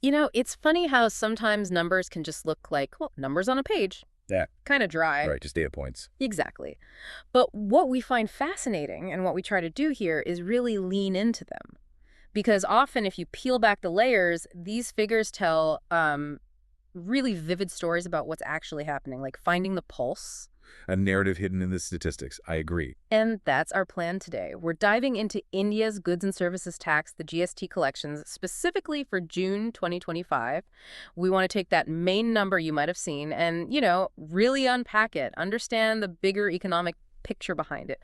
It's funny how sometimes numbers can just look like, well, numbers on a page. Yeah. Kind of dry. Right, just data points. Exactly. But what we find fascinating and what we try to do here is really lean into them. Because often if you peel back the layers, these figures tell really vivid stories about what's actually happening, like finding the pulse. A narrative hidden in the statistics. I agree. And that's our plan today. We're diving into India's goods and services tax, the GST collections, specifically for June 2025. We want to take that main number you might have seen and, really unpack it, understand the bigger economic picture behind it.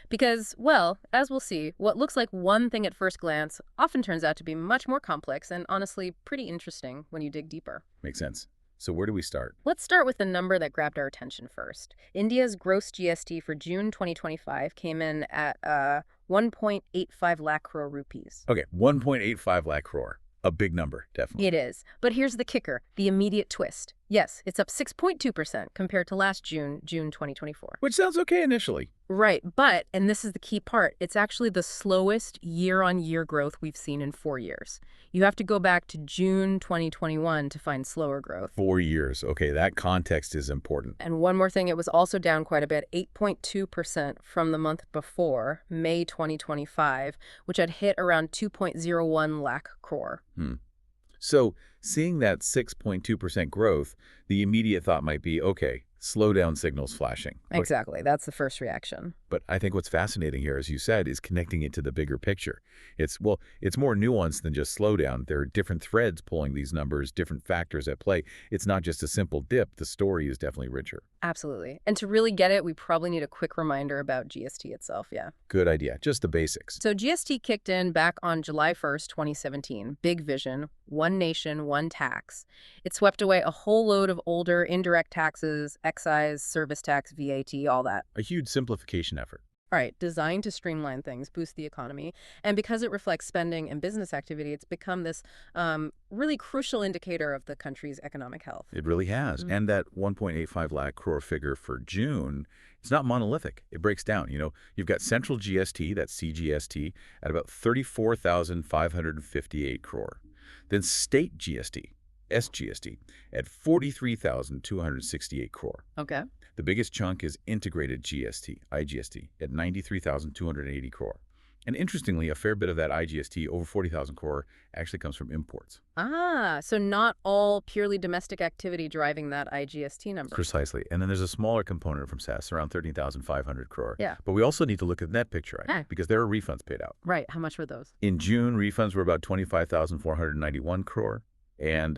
Because, well, as we'll see, what looks like one thing at first glance often turns out to be much more complex and honestly pretty interesting when you dig deeper. Makes sense. So where do we start? Let's start with the number that grabbed our attention first. India's gross GST for June 2025 came in at 1.85 lakh crore rupees. Okay, 1.85 lakh crore. A big number, definitely. It is. But here's the kicker, the immediate twist. Yes, it's up 6.2% compared to last June 2024. Which sounds okay initially. Right, but, and this is the key part, it's actually the slowest year-on-year growth we've seen in 4 years. You have to go back to June 2021 to find slower growth. 4 years. Okay, that context is important. And one more thing, it was also down quite a bit, 8.2% from the month before, May 2025, which had hit around 2.01 lakh crore. So, seeing that 6.2% growth, the immediate thought might be, okay, slowdown signals flashing. Exactly. That's the first reaction. But I think what's fascinating here, as you said, is connecting it to the bigger picture. It's more nuanced than just slowdown. There are different threads pulling these numbers, different factors at play. It's not just a simple dip. The story is definitely richer. Absolutely. And to really get it, we probably need a quick reminder about GST itself, yeah. Good idea. Just the basics. So GST kicked in back on July 1st, 2017. Big vision, one nation, one tax. It swept away a whole load of older indirect taxes, excise, service tax, VAT, all that. A huge simplification effort. All right, designed to streamline things, boost the economy. And because it reflects spending and business activity, it's become this really crucial indicator of the country's economic health. It really has. And that 1.85 lakh crore figure for June, it's not monolithic. It breaks down. You've got central GST, that's CGST, at about 34,558 crore. Then state GST, SGST, at 43,268 crore. Okay. The biggest chunk is integrated GST, IGST, at 93,280 crore. And interestingly, a fair bit of that IGST, over 40,000 crore, actually comes from imports. Ah, so not all purely domestic activity driving that IGST number. Precisely. And then there's a smaller component from SAS, around 13,500 crore. Yeah. But we also need to look at the net picture, right? Because there are refunds paid out. Right. How much were those? In June, refunds were about 25,491 crore. And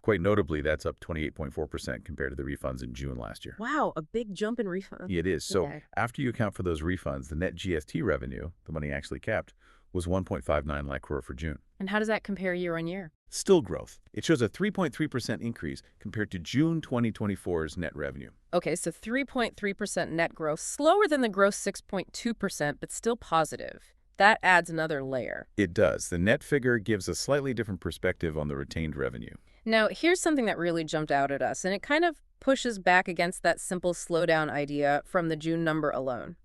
quite notably, that's up 28.4% compared to the refunds in June last year. Wow, a big jump in refunds. It is. So after you account for those refunds, the net GST revenue, the money actually kept, was 1.59 lakh crore for June. And how does that compare year on year? Still growth. It shows a 3.3% increase compared to June 2024's net revenue. Okay, so 3.3% net growth, slower than the gross 6.2%, but still positive. That adds another layer. It does. The net figure gives a slightly different perspective on the retained revenue. Now, here's something that really jumped out at us, and it kind of pushes back against that simple slowdown idea from the June number alone.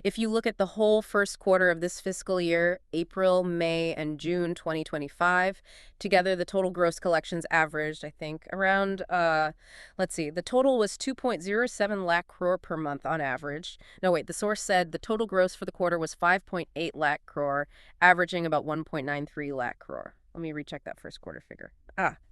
If you look at the whole first quarter of this fiscal year, April, May, and June 2025, together the total gross collections averaged, I think, around, the total was 2.07 lakh crore per month on average. No, wait, the source said the total gross for the quarter was 5.8 lakh crore, averaging about 1.93 lakh crore. Let me recheck that first quarter figure.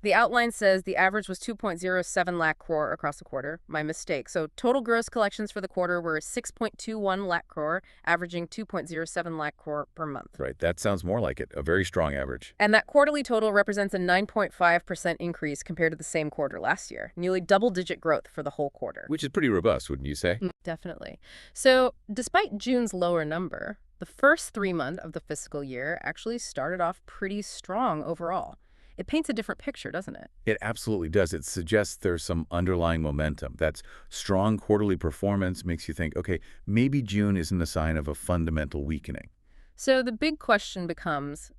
The outline says the average was 2.07 lakh crore across the quarter. My mistake. So total gross collections for the quarter were 6.21 lakh crore, averaging 2.07 lakh crore per month. Right. That sounds more like it. A very strong average. And that quarterly total represents a 9.5% increase compared to the same quarter last year. Nearly double-digit growth for the whole quarter. Which is pretty robust, wouldn't you say? Definitely. So despite June's lower number, the first 3 months of the fiscal year actually started off pretty strong overall. It paints a different picture, doesn't it? It absolutely does. It suggests there's some underlying momentum. That's strong quarterly performance makes you think, okay, maybe June isn't a sign of a fundamental weakening. So the big question becomes,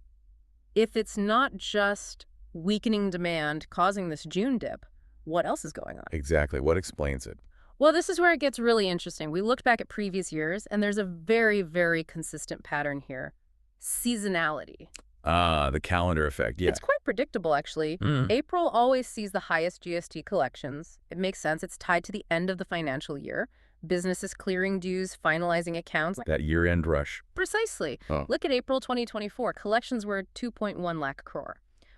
if it's not just weakening demand causing this June dip, what else is going on? Exactly. What explains it? Well, this is where it gets really interesting. We looked back at previous years, and there's a very, very consistent pattern here. Seasonality. Ah, the calendar effect, yeah. It's quite predictable, actually. April always sees the highest GST collections. It makes sense. It's tied to the end of the financial year. Businesses clearing dues, finalizing accounts. That year-end rush. Precisely. Oh. Look at April 2024. Collections were 2.1 lakh crore.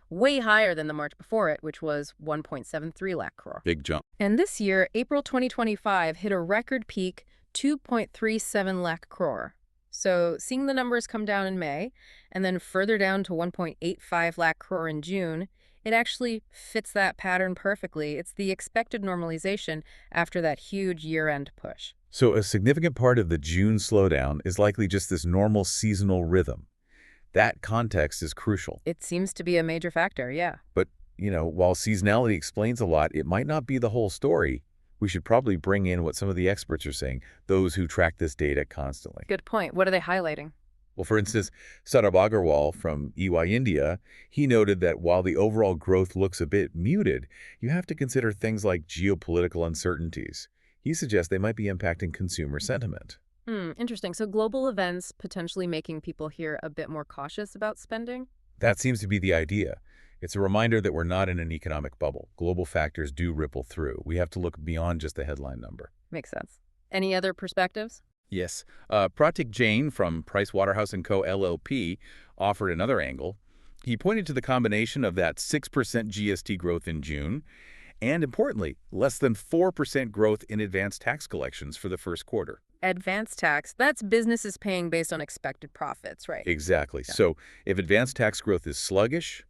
Way higher than the March before it, which was 1.73 lakh crore. Big jump. And this year, April 2025 hit a record peak, 2.37 lakh crore. So seeing the numbers come down in May and then further down to 1.85 lakh crore in June, it actually fits that pattern perfectly. It's the expected normalization after that huge year-end push. So a significant part of the June slowdown is likely just this normal seasonal rhythm. That context is crucial. It seems to be a major factor, yeah. But, while seasonality explains a lot, it might not be the whole story. We should probably bring in what some of the experts are saying, those who track this data constantly. Good point. What are they highlighting? Well, for instance, Saurabh Agarwal from EY India, he noted that while the overall growth looks a bit muted, you have to consider things like geopolitical uncertainties. He suggests they might be impacting consumer sentiment. Interesting. So global events potentially making people here a bit more cautious about spending? That seems to be the idea. It's a reminder that we're not in an economic bubble. Global factors do ripple through. We have to look beyond just the headline number. Makes sense. Any other perspectives? Yes. Pratik Jain from Pricewaterhouse & Co. LLP offered another angle. He pointed to the combination of that 6% GST growth in June and, importantly, less than 4% growth in advanced tax collections for the first quarter. Advanced tax, that's businesses paying based on expected profits, right? Exactly. Yeah. So if advanced tax growth is sluggish,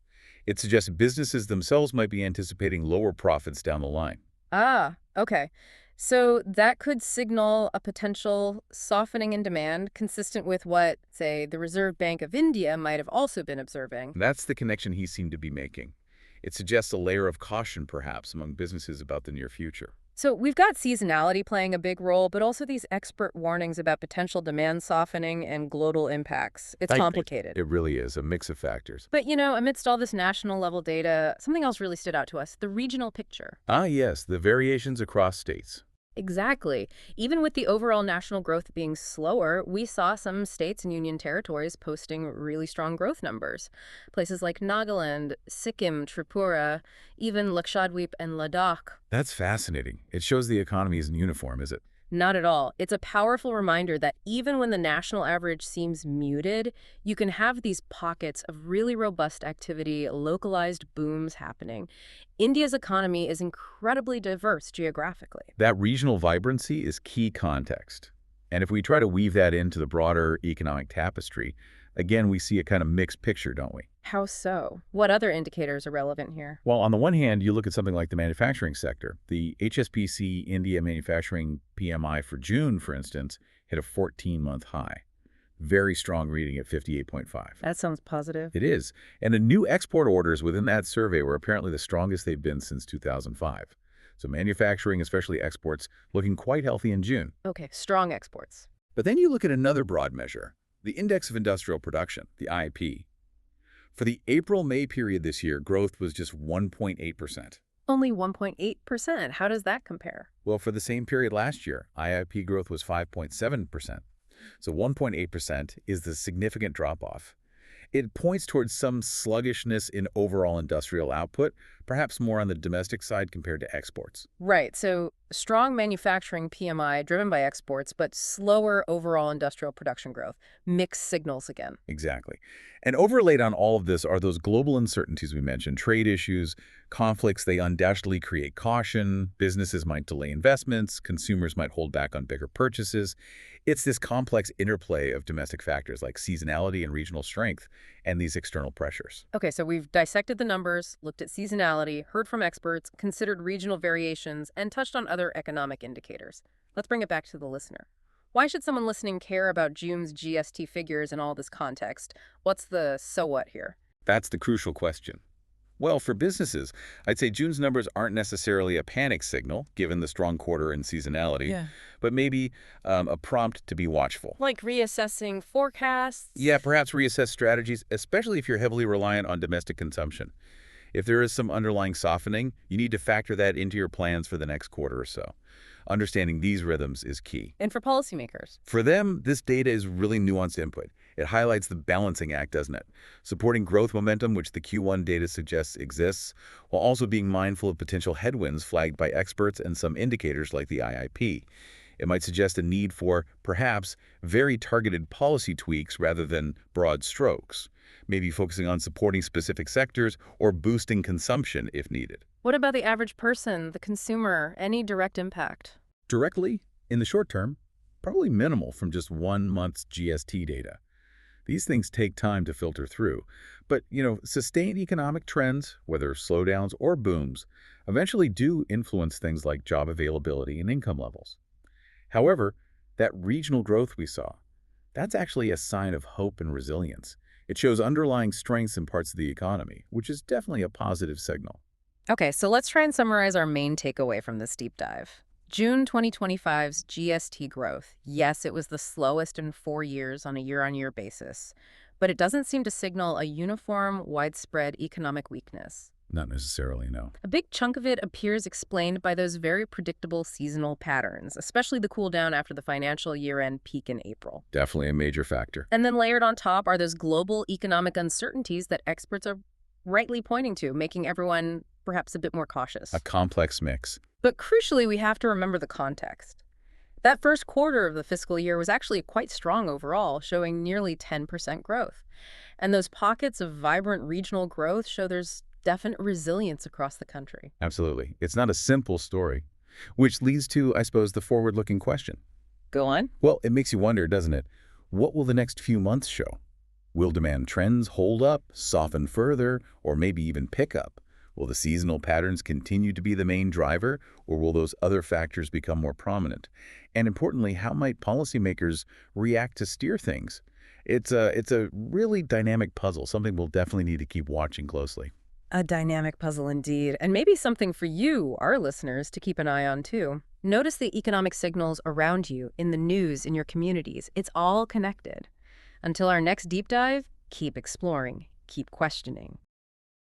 it suggests businesses themselves might be anticipating lower profits down the line. Ah, okay. So that could signal a potential softening in demand consistent with what, say, the Reserve Bank of India might have also been observing. That's the connection he seemed to be making. It suggests a layer of caution, perhaps, among businesses about the near future. So we've got seasonality playing a big role, but also these expert warnings about potential demand softening and global impacts. It's complicated. It really is a mix of factors. But, amidst all this national level data, something else really stood out to us, the regional picture. Ah, yes, the variations across states. Exactly. Even with the overall national growth being slower, we saw some states and union territories posting really strong growth numbers. Places like Nagaland, Sikkim, Tripura, even Lakshadweep and Ladakh. That's fascinating. It shows the economy isn't uniform, is it? Not at all. It's a powerful reminder that even when the national average seems muted, you can have these pockets of really robust activity, localized booms happening. India's economy is incredibly diverse geographically. That regional vibrancy is key context. And if we try to weave that into the broader economic tapestry, again, we see a kind of mixed picture, don't we? How so? What other indicators are relevant here? Well, on the one hand, you look at something like the manufacturing sector. The HSBC India Manufacturing PMI for June, for instance, hit a 14-month high. Very strong reading at 58.5. That sounds positive. It is. And the new export orders within that survey were apparently the strongest they've been since 2005. So manufacturing, especially exports, looking quite healthy in June. Okay, strong exports. But then you look at another broad measure, the Index of Industrial Production, the IIP. For the April-May period this year, growth was just 1.8%. Only 1.8%. How does that compare? Well, for the same period last year, IIP growth was 5.7%. So 1.8% is the significant drop-off. It points towards some sluggishness in overall industrial output, perhaps more on the domestic side compared to exports. Right, so strong manufacturing PMI driven by exports, but slower overall industrial production growth. Mixed signals again. Exactly. And overlaid on all of this are those global uncertainties we mentioned, trade issues, conflicts. They undoubtedly create caution. Businesses might delay investments. Consumers might hold back on bigger purchases. It's this complex interplay of domestic factors like seasonality and regional strength and these external pressures. Okay, so we've dissected the numbers, looked at seasonality, heard from experts, considered regional variations, and touched on other economic indicators. Let's bring it back to the listener. Why should someone listening care about June's GST figures in all this context? What's the so what here? That's the crucial question. Well, for businesses, I'd say June's numbers aren't necessarily a panic signal, given the strong quarter and seasonality, but maybe a prompt to be watchful. Like reassessing forecasts? Yeah, perhaps reassess strategies, especially if you're heavily reliant on domestic consumption. If there is some underlying softening, you need to factor that into your plans for the next quarter or so. Understanding these rhythms is key. And for policymakers? For them, this data is really nuanced input. It highlights the balancing act, doesn't it? Supporting growth momentum, which the Q1 data suggests exists, while also being mindful of potential headwinds flagged by experts and some indicators like the IIP. It might suggest a need for, perhaps, very targeted policy tweaks rather than broad strokes, maybe focusing on supporting specific sectors or boosting consumption if needed. What about the average person, the consumer? Any direct impact? Directly, in the short term, probably minimal from just 1 month's GST data. These things take time to filter through. But, sustained economic trends, whether slowdowns or booms, eventually do influence things like job availability and income levels. However, that regional growth we saw, that's actually a sign of hope and resilience. It shows underlying strengths in parts of the economy, which is definitely a positive signal. Okay, so let's try and summarize our main takeaway from this deep dive. June 2025's GST growth. Yes, it was the slowest in 4 years on a year-on-year basis, but it doesn't seem to signal a uniform, widespread economic weakness. Not necessarily, no. A big chunk of it appears explained by those very predictable seasonal patterns, especially the cool down after the financial year-end peak in April. Definitely a major factor. And then layered on top are those global economic uncertainties that experts are rightly pointing to, making everyone perhaps a bit more cautious. A complex mix. But crucially, we have to remember the context. That first quarter of the fiscal year was actually quite strong overall, showing nearly 10% growth. And those pockets of vibrant regional growth show there's definite resilience across the country. Absolutely. It's not a simple story, which leads to, I suppose, the forward-looking question. Go on. Well, it makes you wonder, doesn't it? What will the next few months show? Will demand trends hold up, soften further, or maybe even pick up? Will the seasonal patterns continue to be the main driver, or will those other factors become more prominent? And importantly, how might policymakers react to steer things? It's a really dynamic puzzle, something we'll definitely need to keep watching closely. A dynamic puzzle indeed, and maybe something for you, our listeners, to keep an eye on too. Notice the economic signals around you, in the news, in your communities. It's all connected. Until our next deep dive, keep exploring, keep questioning.